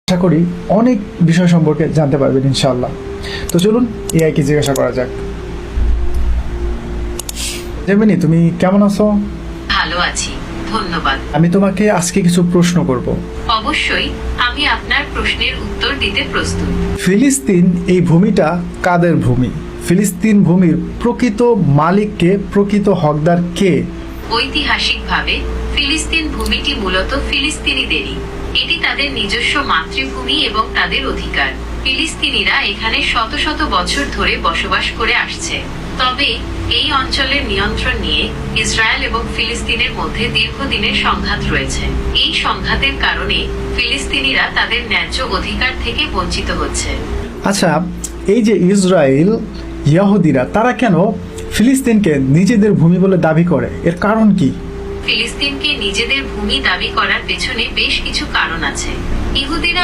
আশা করি অনেক বিষয় সম্পর্কে জানতে পারবেন ইনশাআল্লাহ। তো চলুন এআইকে জিজ্ঞাসা করা যাক। জেমিনি, তুমি কেমন আছো? ভালো আছি, ধন্যবাদ। আমি তোমাকে আজকে কিছু প্রশ্ন করব। অবশ্যই, আমি আপনার প্রশ্নের উত্তর দিতে প্রস্তুত। ফিলিস্তিন এই ভূমিটা কাদের ভূমি? ফিলিস্তিন ভূমির প্রকৃত মালিক কে? প্রকৃত হকদার কে? ঐতিহাসিকভাবে ফিলিস্তিন ভূমিটি মূলত ফিলিস্তিনিদেরই। এটি তাদের নিজস্ব মাতৃভূমি এবং তাদের অধিকার। ফিলিস্তিনিরা এখানে শত শত বছর ধরে বসবাস করে আসছে। তবে এই অঞ্চলের নিয়ন্ত্রণ নিয়ে ইসরায়েল এবং ফিলিস্তিনের মধ্যে দীর্ঘদিনের সংঘাত রয়েছে। এই সংঘাতের কারণে ফিলিস্তিনিরা তাদের ন্যায্য অধিকার থেকে বঞ্চিত হচ্ছে। আচ্ছা, এই যে ইসরায়েল, ইহুদিরা তারা কেন ফিলিস্তিনকে নিজেদের ভূমি বলে দাবি করে? এর কারণ কি? ফিলিস্তিনকে নিজেদের ভূমি দাবি করার পেছনে বেশ কিছু কারণ আছে। ইহুদিরা